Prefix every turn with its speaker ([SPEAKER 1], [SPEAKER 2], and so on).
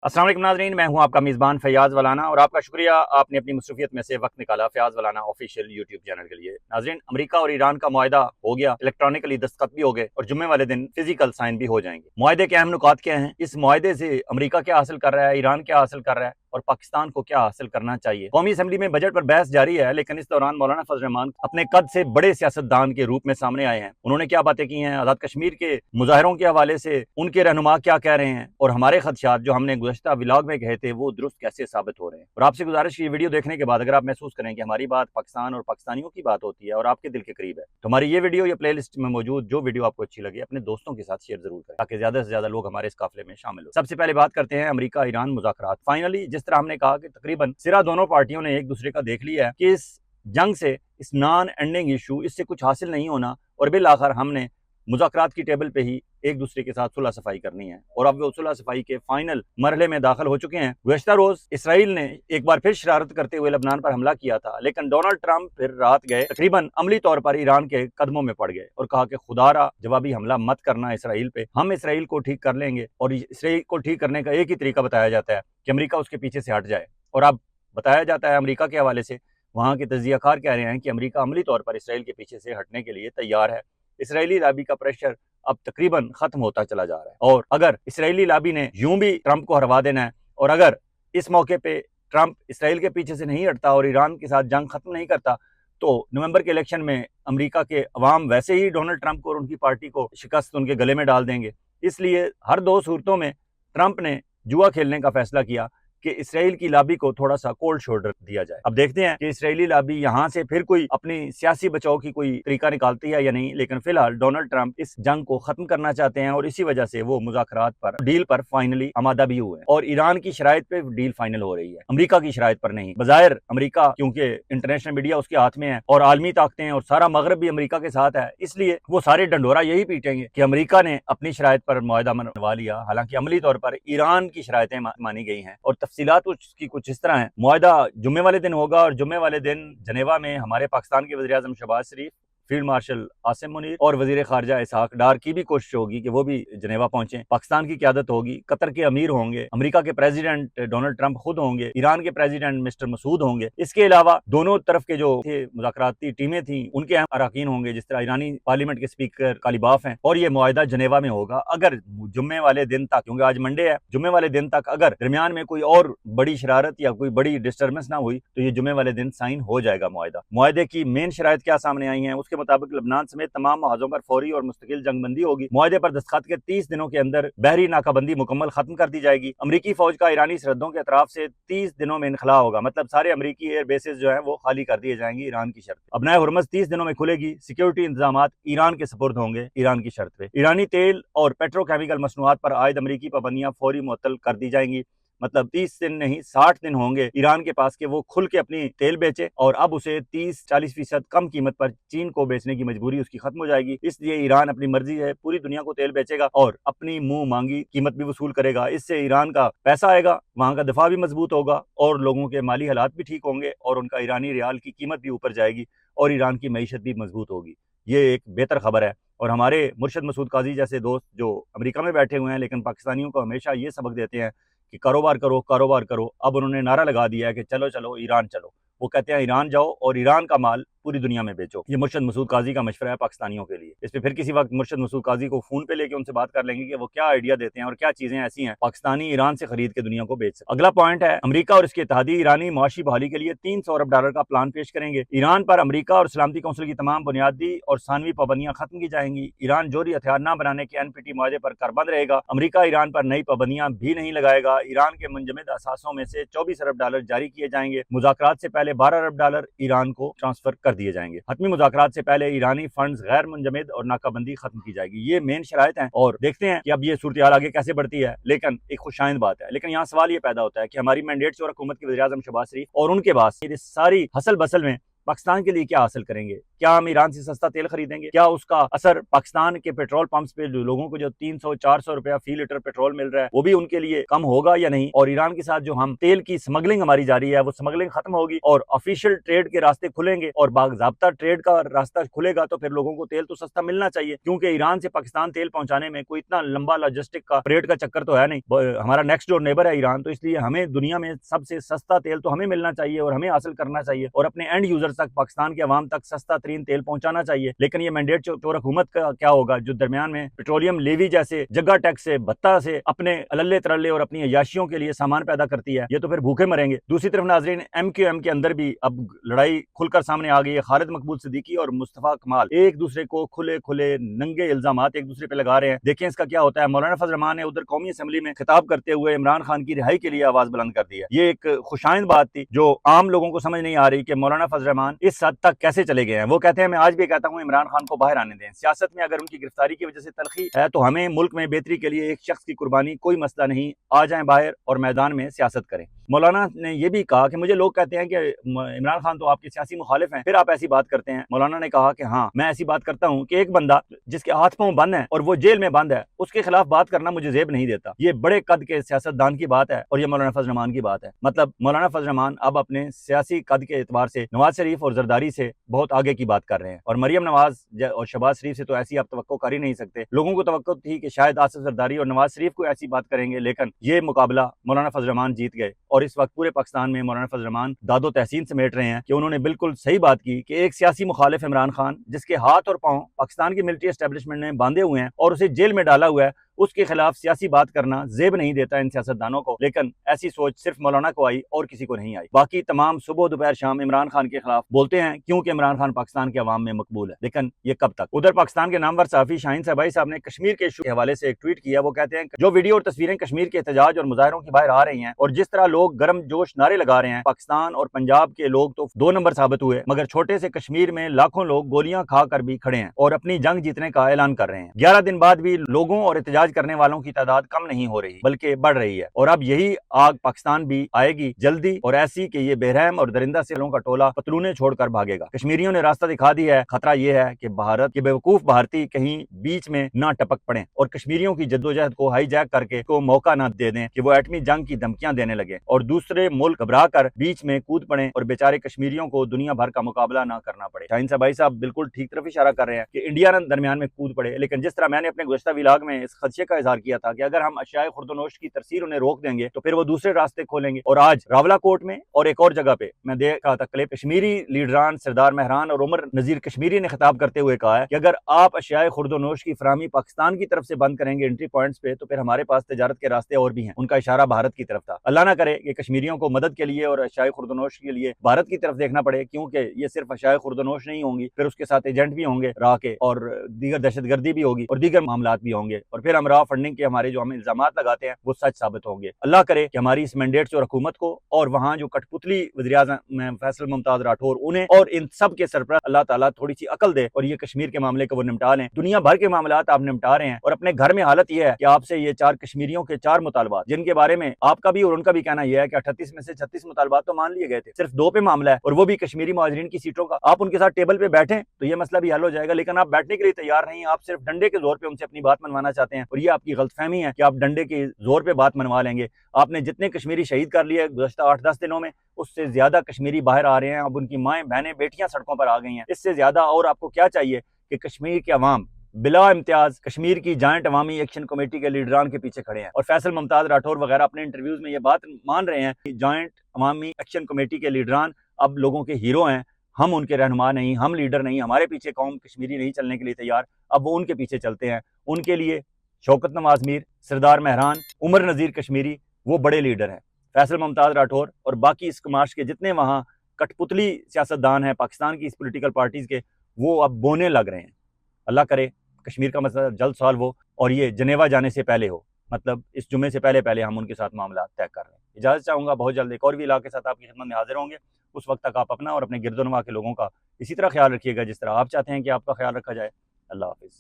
[SPEAKER 1] अस्सलाम वालेकुम नाज़रीन, मैं हूं आपका मेज़बान फ़याज़ वलाना और आपका शुक्रिया आपने अपनी मसरूफियत में से वक्त निकाला फ़याज़ वलाना ऑफिशियल यूट्यूब चैनल के लिए। नाज़रीन, अमेरिका और ईरान का मुआहदा हो गया, इलेक्ट्रॉनिकली दस्तखत भी हो गए और जुम्मे वाले दिन फिजिकल साइन भी हो जाएंगे। मुआहदे के अहम नुकात क्या हैं, इस मुआहदे से अमेरिका क्या हासिल कर रहा है, ईरान क्या हासिल कर रहा है और पाकिस्तान को क्या हासिल करना चाहिए। कौमी असम्बली में बजट पर बहस जारी है, लेकिन इस दौरान मौलाना फजल रहमान अपने कद से बड़े सियासतदान के रूप में सामने आए हैं। उन्होंने क्या बातें की हैं, आज़ाद कश्मीर के मुजाहरों के हवाले से उनके रहनुमा क्या कह रहे हैं और हमारे खदशात जो हमने गुज़श्ता व्लॉग में कहे थे वो दुरुस्त कैसे साबित हो रहे हैं। और आपसे गुजारिश, ये वीडियो देखने के बाद अगर आप महसूस करें कि हमारी बात पाकिस्तान और पाकिस्तानियों की बात होती है और आपके दिल के करीब है, तो हमारी ये वीडियो या प्ले लिस्ट में मौजूद जो वीडियो आपको अच्छी लगे अपने दोस्तों के साथ शेयर जरूर करें ताकि ज्यादा से ज्यादा लोग हमारे इस काफिले में शामिल हो। सबसे पहले बात करते हैं अमेरिका ईरान मुज़ाकरात। फाइनली जिस तरह हमने कहा कि तकरीबन सिरा दोनों पार्टियों ने एक दूसरे का देख लिया है कि इस जंग से, इस नॉन एंडिंग इशू, इससे कुछ हासिल नहीं होना और बिल आखिर हमने मुज़ाकरात की टेबल पे ही एक दूसरे के साथ सुलह सफाई करनी है और अब वो सुलह सफाई के फाइनल मरहले में दाखिल हो चुके हैं। गुज़श्ता रोज इसराइल ने एक बार फिर शरारत करते हुए लबनान पर हमला किया था, लेकिन डोनाल्ड ट्रंप फिर रात गए तकरीबन अमली तौर पर ईरान के कदमों में पड़ गए और कहा कि खुदारा जवाबी हमला मत करना इसराइल पे, हम इसराइल को ठीक कर लेंगे। और इसराइल को ठीक करने का एक ही तरीका बताया जाता है कि अमेरिका उसके पीछे से हट जाए। और अब बताया जाता है अमेरिका के हवाले से, वहां के तजियाकार कह रहे हैं कि अमेरिका अमली तौर पर इसराइल के पीछे से हटने के लिए तैयार है। इसराइली लाबी का प्रेशर अब तकरीबन खत्म होता चला जा रहा है और अगर इसराइली लाबी ने यूं भी ट्रंप को हरवा देना है और अगर इस मौके पे ट्रंप इसराइल के पीछे से नहीं हटता और ईरान के साथ जंग खत्म नहीं करता, तो नवंबर के इलेक्शन में अमेरिका के अवाम वैसे ही डोनाल्ड ट्रंप को और उनकी पार्टी को शिकस्त उनके गले में डाल देंगे। इसलिए हर दो सूरतों में ट्रंप ने जुआ खेलने का फैसला किया कि इसराइल की लाबी को थोड़ा सा कोल्ड शोल्डर दिया जाए। अब देखते हैं कि इसराइली लाबी यहां से फिर कोई अपनी सियासी बचाव की कोई तरीका निकालती है या नहीं, लेकिन फिलहाल डोनाल्ड ट्रंप इस जंग को खत्म करना चाहते हैं और इसी वजह से वो मुज़ाकरात पर, डील पर फाइनली आमादा भी हुए हैं और ईरान की शराइत पे डील फाइनल हो रही है, अमेरिका की शराइत पर नहीं। बज़ाहिर अमेरिका, क्योंकि इंटरनेशनल मीडिया उसके हाथ में है और आलमी ताकतें हैं और सारा मगरब भी अमेरिका के साथ है, इसलिए वो सारे डंडोरा यही पीटेंगे कि अमेरिका ने अपनी शराइत पर मुआहदा मनवा लिया। हालांकि अमली तौर पर ईरान की शराइतें मानी गई हैं और तफसीलात उसकी कुछ इस तरह है। मुआहदा जुम्मे वाले दिन होगा और जुम्मे वाले दिन जनेवा में हमारे पाकिस्तान के वज़ीर आज़म शहबाज शरीफ, फील्ड मार्शल आसिम मुनीर और वजीर खारजा इसहाक डार की भी कोशिश होगी कि वो भी जनेवा पहुंचे। पाकिस्तान की क़यादत होगी, कतर के अमीर होंगे, अमेरिका के प्रेसिडेंट डोनाल्ड ट्रंप खुद होंगे, ईरान के प्रेसिडेंट मिस्टर मसूद होंगे। इसके अलावा दोनों तरफ के जो मुज़ाकराती टीमें थी उनके अहम अरकान होंगे, जिस तरह ईरानी पार्लियामेंट के स्पीकर कालीबाफ हैं। और ये मुआहदा जनेवा में होगा। अगर जुम्मे वाले दिन तक, क्योंकि आज मंडे है, जुम्मे वाले दिन तक अगर दरमियान में कोई और बड़ी शरारत या कोई बड़ी डिस्टर्बेंस ना हुई तो ये जुम्मे वाले दिन साइन हो जाएगा मुआहदा। मुआहदे की मेन शराइत क्या सामने आई है, उसके मुताबिक लबनान समेत तमाम महाजों पर फौरी और मुस्तकिल जंगबंदी होगी। मुआहदे पर दस्तखत के 30 दिनों के अंदर बहरी नाकाबंदी मुकम्मल खत्म कर दी जाएगी। अमरीकी फौज का ईरानी सरहदों के अतराफ से 30 दिनों में इनखला होगा, मतलब सारे अमरीकी एयर बेसेस जो है वो खाली कर दिए जाएंगे ईरान की शर्त। अब हुर्मुज़ 30 दिनों में खुलेगी। सिक्योरिटी इंतजाम ईरान के सपुर्द होंगे ईरान की शर्त पे। ईरानी तेल और पेट्रोकेमिकल मसनूआत पर आयद अमरीकी पाबंदियां फौरी मुअत्तल कर दी जाएंगी। मतलब 30 दिन नहीं 60 दिन होंगे ईरान के पास कि वो खुल के अपनी तेल बेचे और अब उसे 30-40% कम कीमत पर चीन को बेचने की मजबूरी उसकी खत्म हो जाएगी। इसलिए ईरान अपनी मर्जी है पूरी दुनिया को तेल बेचेगा और अपनी मुंह मांगी कीमत भी वसूल करेगा। इससे ईरान का पैसा आएगा, वहां का दफा भी मजबूत होगा और लोगों के माली हालात भी ठीक होंगे और उनका ईरानी रियाल की कीमत भी ऊपर जाएगी और ईरान की मईशत भी मजबूत होगी। ये एक बेहतर खबर है। और हमारे मुर्शद मसूद काजी जैसे दोस्त जो अमेरिका में बैठे हुए हैं लेकिन पाकिस्तानियों को हमेशा ये सबक देते हैं कि कारोबार करो, कारोबार करो, अब उन्होंने नारा लगा दिया है कि चलो चलो ईरान चलो। वो कहते हैं ईरान जाओ और ईरान का माल पूरी दुनिया में बेचो। ये मुर्शद मसूद काजी का मशवरा है पाकिस्तानियों के लिए। इस पे फिर किसी वक्त मुर्शद मसूद काजी को फोन पे लेके उनसे बात कर लेंगे कि वो क्या आइडिया देते हैं और क्या चीजें ऐसी हैं पाकिस्तानी ईरान से खरीद के दुनिया को बेच सकते। अगला पॉइंट है, अमेरिका और इसके इत्तेहादी ईरानी मुआशी बहाली के लिए $300 अरब का प्लान पेश करेंगे। ईरान पर अमेरिका और सलामती कौंसिल की तमाम बुनियादी और सानवी पाबंदियां खत्म की जाएंगी। ईरान जोहरी हथियार न बनाने के NPT मुआहदे पर करबंद रहेगा। अमेरिका ईरान पर नई पाबंदियां भी नहीं लगाएगा। ईरान के मुंजमद असासों में से $24 अरब जारी किए जाएंगे। मुज़ाकरात से पहले $12 अरब ईरान को ट्रांसफर कर दिए जाएंगे। हतमी मुज़ाकरात से पहले ईरानी फंड्स गैर मुंजमद और नाकाबंदी खत्म की जाएगी। ये मेन शराइत हैं और देखते हैं कि अब ये सूरत हाल आगे कैसे बढ़ती है। लेकिन एक खुशाइंद बात है, लेकिन यहाँ सवाल ये पैदा होता है कि हमारी मैंडेट्स और हुकूमत के वज़ीर आज़म शहबाज शरीफ और उनके पास ये सारी हसल बसल में पाकिस्तान के लिए क्या हासिल करेंगे? क्या हम ईरान से सस्ता तेल खरीदेंगे? क्या उसका असर पाकिस्तान के पेट्रोल पंप्स पे लोगों को जो 300-400 रुपया फी लीटर पेट्रोल मिल रहा है वो भी उनके लिए कम होगा या नहीं? और ईरान के साथ जो हम तेल की स्मगलिंग हमारी जारी है वो स्मगलिंग खत्म होगी और ऑफिशियल ट्रेड के रास्ते खुलेंगे और बाकायदा ट्रेड का रास्ता खुलेगा तो फिर लोगों को तेल तो सस्ता मिलना चाहिए, क्योंकि ईरान से पाकिस्तान तेल पहुंचाने में कोई इतना लंबा लॉजिस्टिक का फ्रेट का चक्कर तो है नहीं। हमारा नेक्स्ट डोर नेबर है ईरान, तो इसलिए हमें दुनिया में सबसे सस्ता तेल तो हमें मिलना चाहिए और हमें हासिल करना चाहिए और अपने एंड यूजर तक, पाकिस्तान के अवाम तक सस्ता तरीन तेल पहुंचाना चाहिए। लेकिन ये मैंडेट चोर हुकूमत का क्या होगा जो दरमियान में पेट्रोलियम लेवी जैसे जगह टैक्स से, भत्ता से अपने अल्ले तरल्ले और अपनी अयाशियों के लिए सामान पैदा करती है, ये तो फिर भूखे मरेंगे। दूसरी तरफ नाजरीन, MQM के अंदर भी अब लड़ाई खुलकर सामने आ गई है। खालिद मकबूल सिद्दीकी और मुस्तफा कमाल एक दूसरे को खुले खुले नंगे इल्जामात एक दूसरे पे लगा रहे हैं। देखें इसका क्या होता है। मौलाना फजल रहमान ने उधर कौमी असेंबली में खिताब करते हुए इमरान खान की रिहाई के लिए आवाज बुलंद कर दी है। ये एक खुशाइंद बात थी जो आम लोगों को समझ नहीं आ रही कि मौलाना फजल रहमान इस हद तक कैसे चले गए हैं। वो कहते हैं, मैं आज भी कहता हूँ इमरान खान को बाहर आने दें। सियासत में अगर उनकी गिरफ्तारी की वजह से तलखी है तो हमें मुल्क में बेहतरी के लिए एक शख्स की कुर्बानी कोई मसला नहीं, आ जाएं बाहर और मैदान में सियासत करें। मौलाना ने यह भी कहा कि मुझे लोग कहते हैं कि इमरान खान तो आपके सियासी मुखालिफ हैं, फिर आप ऐसी बात करते हैं। मौलाना ने कहा कि हाँ, मैं ऐसी बात करता हूँ कि एक बंदा जिसके हाथ पांव बंद है और वो जेल में बंद है, उसके खिलाफ बात करना मुझे जेब नहीं देता। ये बड़े कद के सियासतदान की बात है और ये मौलाना फजल रहमान की बात है। मतलब मौलाना फजल रहमान अब अपने सियासी कद के एतबार से नवाज शरीफ और जरदारी से बहुत आगे की बात कर रहे हैं और मरियम नवाज और शहबाज शरीफ से तो ऐसी आप तवक्को कर ही नहीं सकते। लोगों को तवक्को थी कि शायद आसिफ जरदारी और नवाज शरीफ को ऐसी बात करेंगे, लेकिन ये मुकाबला मौलाना फजल रहमान जीत गए और इस वक्त पूरे पाकिस्तान में मौलाना फजल रहमान दादो तहसीन समेट रहे हैं कि उन्होंने बिल्कुल सही बात की कि एक सियासी मुखालिफ इमरान खान, जिसके हाथ और पांव पाकिस्तान की मिलिट्री एस्टेब्लिशमेंट ने बांधे हुए हैं और उसे जेल में डाला हुआ है, उसके खिलाफ सियासी बात करना जेब नहीं देता इन सियासतदानों को। लेकिन ऐसी सोच सिर्फ मौलाना को आई और किसी को नहीं आई। बाकी तमाम सुबह दोपहर शाम इमरान खान के खिलाफ बोलते हैं क्योंकि इमरान खान पाकिस्तान के अवाम में मकबूल है। लेकिन ये कब तक? उधर पाकिस्तान के नामवर सहाफी शाहीन साहबाई साहब ने कश्मीर के इशू के हवाले से एक ट्वीट किया। वो कहते हैं जो वीडियो और तस्वीरें कश्मीर के एहतजाज और मुजाहरों की बाहर आ रही हैं और जिस तरह लोग गर्म जोश नारे लगा रहे हैं, पाकिस्तान और पंजाब के लोग तो 2 नंबर साबित हुए, मगर छोटे से कश्मीर में लाखों लोग गोलियां खाकर भी खड़े हैं और अपनी जंग जीतने का ऐलान कर रहे हैं। 11 दिन बाद भी लोगों और एहतजाज करने वालों की तादाद कम नहीं हो रही बल्कि बढ़ रही है और अब यही आग पाकिस्तान भी आएगी जल्दी और ऐसी कि ये बेरहम और दरिंदा सेलों का टोला पतलूने छोड़कर भागेगा। कश्मीरियों ने रास्ता दिखा दिया है। खतरा यह है कि भारत के बेवकूफ भारतीय कहीं बीच में ना टपक पड़े और कश्मीरियों की जद्दोजहद को हाईजैक करके को मौका ना दे दें कि वो एटमी जंग की धमकियां देने लगे और दूसरे मुल्क घबरा कर बीच में कूद पड़े और बेचारे कश्मीरियों को दुनिया भर का मुकाबला ना करना पड़े। शाहीन साहब भाई साहब बिल्कुल ठीक तरफ इशारा कर रहे हैं कि इंडिया दरमियान में कूद पड़े। लेकिन जिस तरह मैंने अपने गुज़श्ता विलाग में इस खदशे का इजहार किया था कि अगर हम अशियाए खुर्दनोश की तरसीर उन्हें रोक देंगे तो फिर वो दूसरे रास्ते खोलेंगे और आज रावलाकोट में और एक और जगह पे मैं देख रहा था क्लिप, कश्मीरी लीडरान सरदार मेहरान और उमर नजीर कश्मीरी ने खिताब करते हुए कहा है कि अगर आप अशियाए खुर्दनोश की फराहमी पाकिस्तान की तरफ से बंद करेंगे एंट्री पॉइंट्स पे तो फिर हमारे पास तजारत के रास्ते और भी हैं। उनका इशारा भारत की तरफ था। अल्लाह ना करे कि कश्मीरियों को मदद के लिए और अशियाए खुर्दनोश के लिए भारत की तरफ देखना पड़े, क्योंकि ये सिर्फ अशियाए खुर्दनोश नहीं होंगी, फिर उसके साथ एजेंट भी होंगे राह के और दीगर दहशतगर्दी भी होगी और दीगर मामलात भी होंगे और फिर हम राह फंडिंग के हमारे जो हम इल्जामात लगाते हैं वो सच साबित होंगे। अल्लाह करे कि हमारी इस मैंडेट से हुकूमत को और वहाँ जो कठपुतली वज़ीर-ए-आज़म फैसल मुमताज राठौर उन्हें और इन सब के सरपरस्त अल्लाह ताला थोड़ी सी अकल दे और ये कश्मीर के मामले को वो निपटा लें। दुनिया भर के मामलात आप निपटा रहे हैं और अपने घर में हालत यह है कि आपसे ये 4 कश्मीरियों के 4 मुतालबात, जिनके बारे में आपका भी और उनका भी कहना यह है कि 38 में से 36 मुतालबात तो मान लिए गए थे, सिर्फ 2 पे मामला है और वो भी कश्मीरी मुहाजिरीन की सीटों का। आप उनके साथ टेबल पे बैठे तो ये मसला भी हल हो जाएगा, लेकिन आप बैठने के लिए तैयार नहीं। आप सिर्फ डंडे के जोर पे उनसे अपनी बात मनवाना चाहते हैं और ये आपकी गलतफहमी है कि आप डंडे के जोर पे बात मनवा लेंगे। आपने जितने कश्मीरी शहीद कर लिए गुज़श्ता 8-10 दिनों में, उससे ज्यादा कश्मीरी बाहर आ रहे हैं। अब उनकी माएं बहनें बेटियां सड़कों पर आ गई हैं। इससे ज्यादा और आपको क्या चाहिए कि कश्मीर के अवाम बिला इम्तियाज कश्मीर की जॉइंट अवामी एक्शन कमेटी के लीडरान के पीछे खड़े हैं और फैसल मुमताज राठौर वगैरह अपने इंटरव्यूज में ये बात मान रहे हैं कि जॉइंट अवामी एक्शन कमेटी के लीडरान अब लोगों के हीरो हैं। हम उनके रहनुमा नहीं, हम लीडर नहीं, हमारे पीछे कौम कश्मीरी नहीं चलने के लिए तैयार, अब वो उनके पीछे चलते हैं। उनके लिए शौकत नवाज मीर, सरदार मेहरान, उमर नजीर कश्मीरी वो बड़े लीडर हैं। फैसल मुमताज राठौर और बाकी इस कमाश के जितने वहाँ कठपुतली सियासतदान हैं पाकिस्तान की इस पोलिटिकल पार्टीज के, वो अब बोने लग रहे हैं। अल्लाह करे कश्मीर का मसला जल्द सॉल्व हो और ये जनेवा जाने से पहले हो, मतलब इस जुमे से पहले हम उनके साथ मामला तय कर रहे हैं। इजाज़त चाहूँगा, बहुत जल्द एक और भी इलाके के साथ आपकी खिदमत में हाजिर होंगे। उस वक्त तक आप अपना और अपने गिरदोनवा के लोगों का इसी तरह ख्याल रखिएगा जिस तरह आप चाहते हैं कि आपका ख्याल रखा जाए। अल्लाह हाफिज़।